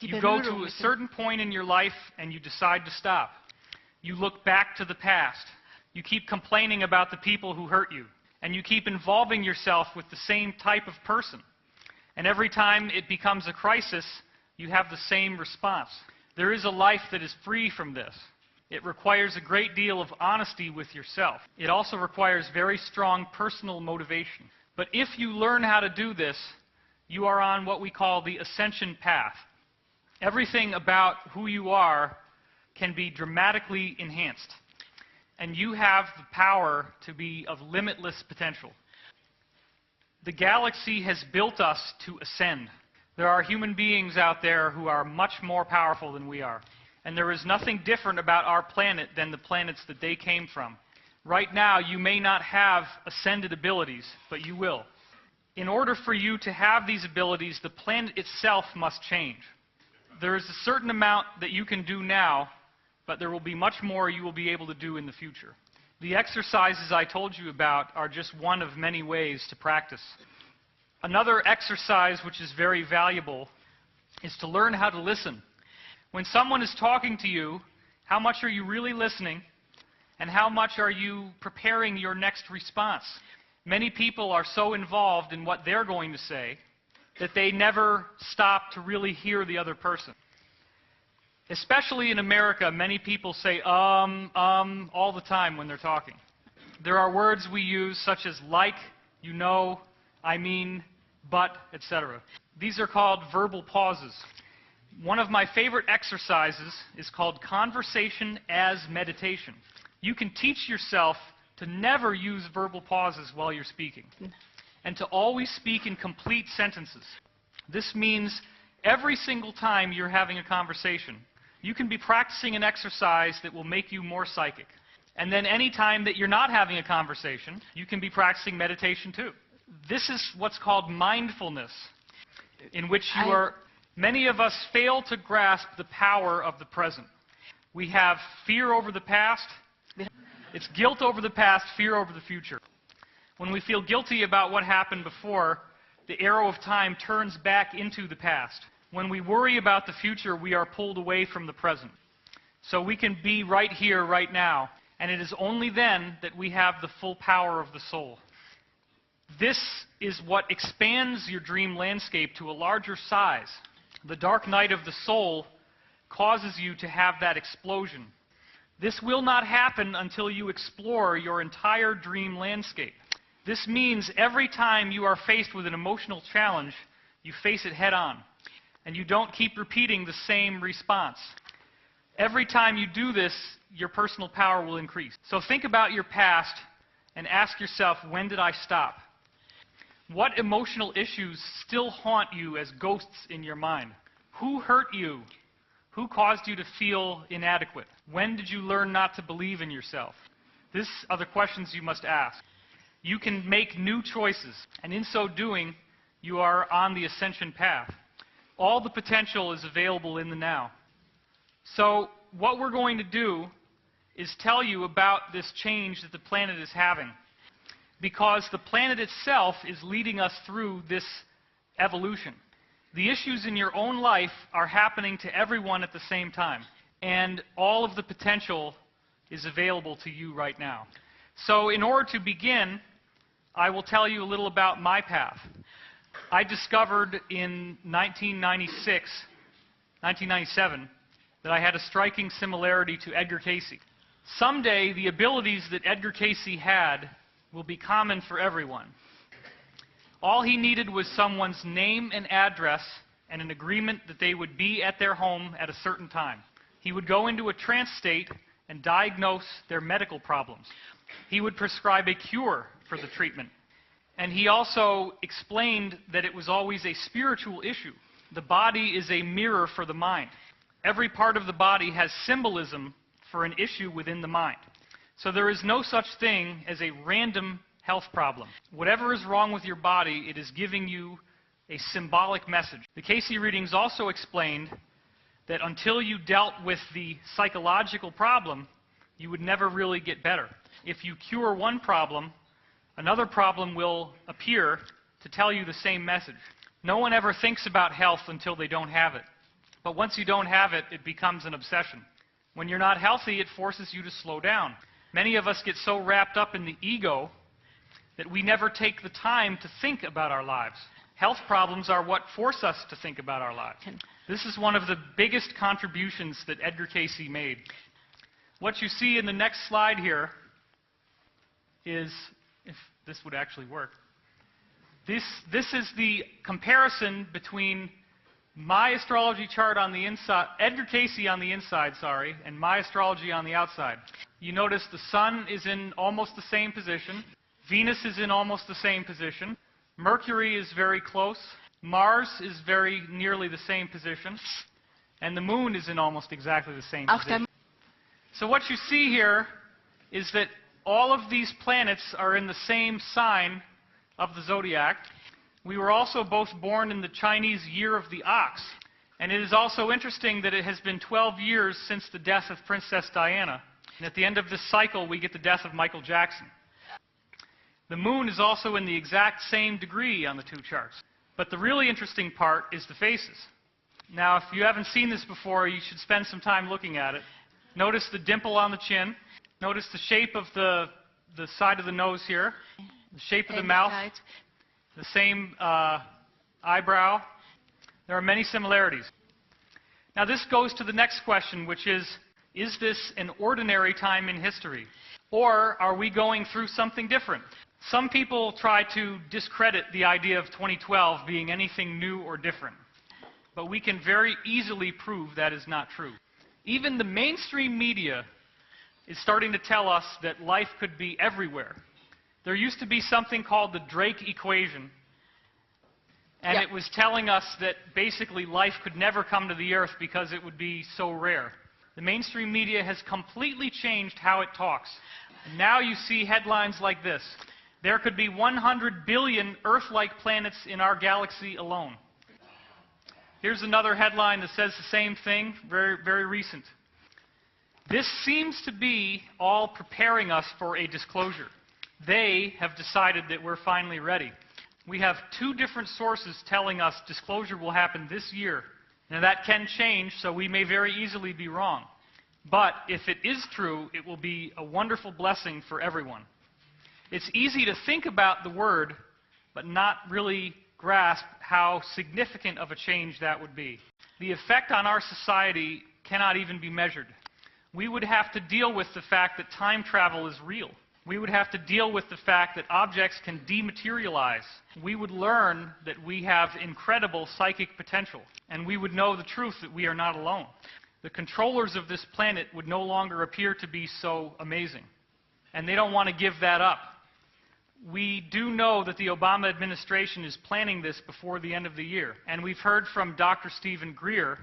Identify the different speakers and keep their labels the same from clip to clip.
Speaker 1: Die
Speaker 2: You go
Speaker 1: Berührung
Speaker 2: to a
Speaker 1: mit dem
Speaker 2: certain point in your life and you decide to stop. You look back to the past. You keep complaining about the people who hurt you. And you keep involving yourself with the same type of person. And every time it becomes a crisis, you have the same response. There is a life that is free from this. It requires a great deal of honesty with yourself. It also requires very strong personal motivation. But if you learn how to do this, you are on what we call the ascension path. Everything about who you are can be dramatically enhanced. And you have the power to be of limitless potential. The galaxy has built us to ascend. There are human beings out there who are much more powerful than we are. And there is nothing different about our planet than the planets that they came from. Right now, you may not have ascended abilities, but you will. In order for you to have these abilities, the planet itself must change. There is a certain amount that you can do now, but there will be much more you will be able to do in the future. The exercises I told you about are just one of many ways to practice. Another exercise which is very valuable is to learn how to listen. When someone is talking to you, how much are you really listening, and how much are you preparing your next response? Many people are so involved in what they're going to say that they never stop to really hear the other person. Especially in America, many people say all the time when they're talking. There are words we use such as like, you know, I mean, but, etc. These are called verbal pauses. One of my favorite exercises is called conversation as meditation. You can teach yourself to never use verbal pauses while you're speaking, and to always speak in complete sentences. This means every single time you're having a conversation, you can be practicing an exercise that will make you more psychic. And then any time that you're not having a conversation, you can be practicing meditation too. This is what's called mindfulness, in which you are... Many of us fail to grasp the power of the present. We have fear over the past. It's guilt over the past, fear over the future. When we feel guilty about what happened before, the arrow of time turns back into the past. When we worry about the future, we are pulled away from the present. So we can be right here, right now, and it is only then that we have the full power of the soul. This is what expands your dream landscape to a larger size. The dark night of the soul causes you to have that explosion. This will not happen until you explore your entire dream landscape. This means every time you are faced with an emotional challenge, you face it head on. And you don't keep repeating the same response. Every time you do this, your personal power will increase. So think about your past and ask yourself, when did I stop? What emotional issues still haunt you as ghosts in your mind? Who hurt you? Who caused you to feel inadequate? When did you learn not to believe in yourself? These are the questions you must ask. You can make new choices, and in so doing, you are on the ascension path. All the potential is available in the now. So what we're going to do is tell you about this change that the planet is having, because the planet itself is leading us through this evolution. The issues in your own life are happening to everyone at the same time, and all of the potential is available to you right now. So in order to begin, I will tell you a little about my path. I discovered in 1997, that I had a striking similarity to Edgar Cayce. Someday, the abilities that Edgar Cayce had will be common for everyone. All he needed was someone's name and address and an agreement that they would be at their home at a certain time. He would go into a trance state and diagnose their medical problems. He would prescribe a cure for the treatment. And he also explained that it was always a spiritual issue. The body is a mirror for the mind. Every part of the body has symbolism for an issue within the mind. So there is no such thing as a random health problem. Whatever is wrong with your body, it is giving you a symbolic message. The Cayce readings also explained that until you dealt with the psychological problem, you would never really get better. If you cure one problem, another problem will appear to tell you the same message. No one ever thinks about health until they don't have it. But once you don't have it, it becomes an obsession. When you're not healthy, it forces you to slow down. Many of us get so wrapped up in the ego that we never take the time to think about our lives. Health problems are what force us to think about our lives. This is one of the biggest contributions that Edgar Cayce made. What you see in the next slide here is, if this would actually work, this is the comparison between my astrology chart on the inside, Edgar Cayce on the inside, and my astrology on the outside. You notice the Sun is in almost the same position. Venus is in almost the same position. Mercury is very close. Mars is very nearly the same position. And the Moon is in almost exactly the same position. So what you see here is that all of these planets are in the same sign of the zodiac. We were also both born in the Chinese year of the ox. And it is also interesting that it has been 12 years since the death of Princess Diana. And at the end of this cycle, we get the death of Michael Jackson. The Moon is also in the exact same degree on the two charts. But the really interesting part is the faces. Now, if you haven't seen this before, you should spend some time looking at it. Notice the dimple on the chin. Notice the shape of the side of the nose here. The shape of the mouth. The same eyebrow. There are many similarities. Now, this goes to the next question, which is this an ordinary time in history? Or are we going through something different? Some people try to discredit the idea of 2012 being anything new or different. But we can very easily prove that is not true. Even the mainstream media is starting to tell us that life could be everywhere. There used to be something called the Drake equation, and it was telling us that basically life could never come to the Earth because it would be so rare. The mainstream media has completely changed how it talks. Now you see headlines like this. There could be 100 billion Earth-like planets in our galaxy alone. Here's another headline that says the same thing, very, very recent. This seems to be all preparing us for a disclosure. They have decided that we're finally ready. We have two different sources telling us disclosure will happen this year. Now that can change, so we may very easily be wrong. But if it is true, it will be a wonderful blessing for everyone. It's easy to think about the word, but not really grasp how significant of a change that would be. The effect on our society cannot even be measured. We would have to deal with the fact that time travel is real. We would have to deal with the fact that objects can dematerialize. We would learn that we have incredible psychic potential, and we would know the truth that we are not alone. The controllers of this planet would no longer appear to be so amazing, and they don't want to give that up. We do know that the Obama administration is planning this before the end of the year, and we've heard from Dr. Stephen Greer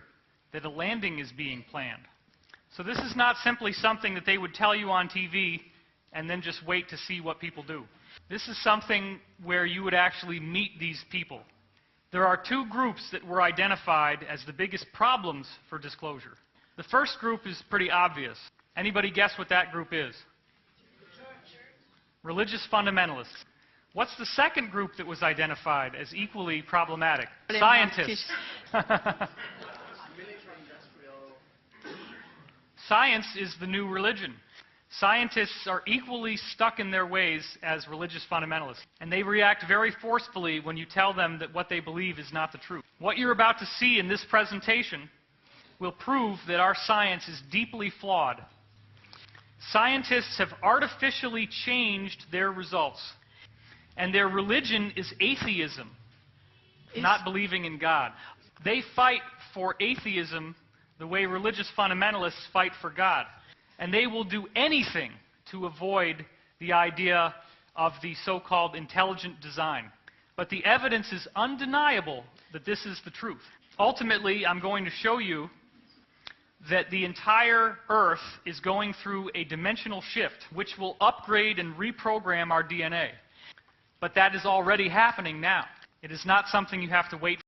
Speaker 2: that a landing is being planned. So this is not simply something that they would tell you on TV and then just wait to see what people do. This is something where you would actually meet these people. There are two groups that were identified as the biggest problems for disclosure. The first group is pretty obvious. Anybody guess what that group is? Religious fundamentalists. What's the second group that was identified as equally problematic? Scientists. Science is the new religion. Scientists are equally stuck in their ways as religious fundamentalists, and they react very forcefully when you tell them that what they believe is not the truth. What you're about to see in this presentation will prove that our science is deeply flawed. Scientists have artificially changed their results, and their religion is atheism, not believing in God. They fight for atheism the way religious fundamentalists fight for God. And they will do anything to avoid the idea of the so-called intelligent design. But the evidence is undeniable that this is the truth. Ultimately, I'm going to show you that the entire Earth is going through a dimensional shift, which will upgrade and reprogram our DNA. But that is already happening now. It is not something you have to wait